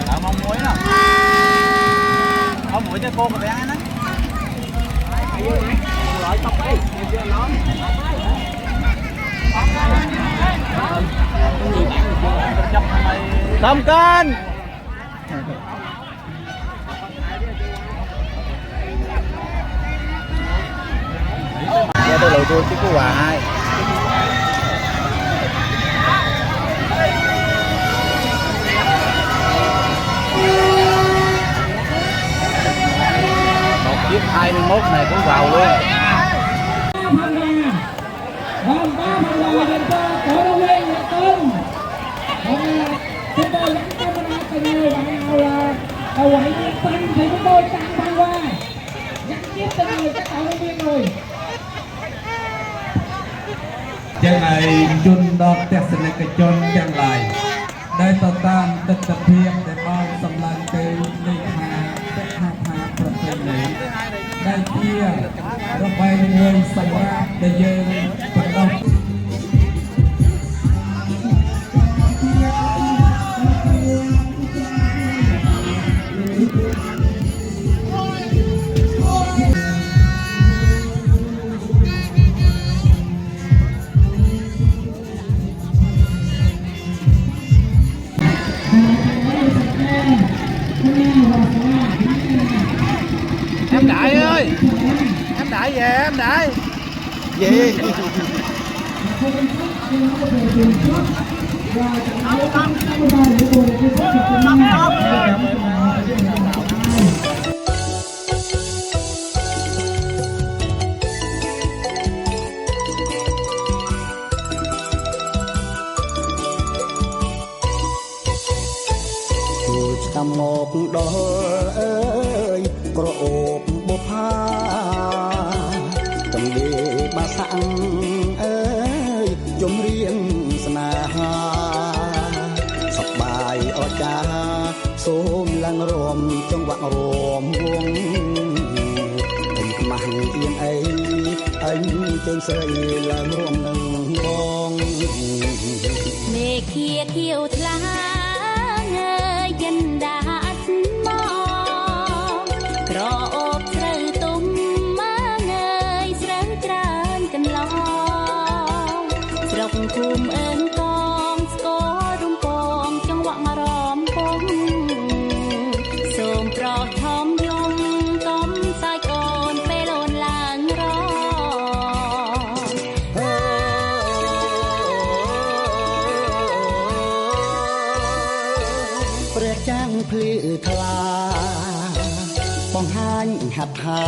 Ở mong muối nè. Không muối cho cô bé nó. Loại tóc đi, chưa nói. Không cân. Giờ tôi lùi tôi chứ có quà hai. Một chiếc 21 này cũng vào luôn. 3.000 dành cho cổ động viên Nhật Tân. Chúng tôi vẫn cảm ơn rất nhiều bạn nào là đầu quậy Nhật Tân thì chúng tôi tặng phần quà gắn tiếp tình người các cổ động viên rồi. Chẳng này chun đọt test này cái chun chẳng lại đây tao tam tất tập hiệp để bao sầm lan từ lịch hà tất hàประเพณีได้เที่ยวเราไปเงินสำราญได้เยอะประดับEm Đại ơi, em Đại về, em Đại về. Trăm một đôi cổ ốp bố pha cầm đi ba sẵn ơi chung riêng sna ha sọc bài ở cha xôm lăng rôm trong vạn rôm vuông tình mặn yên ấy anh chân sợi lăng rôm nâng bong mẹ kia kêu thla dân đã mong rõ trời tung má ngơi sớm tràn cần lo rộng cùng ơn con có rung con trong quặng ròm bông xôm trò thom dung tóm sai con bê lồn làng rò ព្រះចាំងភ្លឺថ្លាបង្ហាញហត្ថា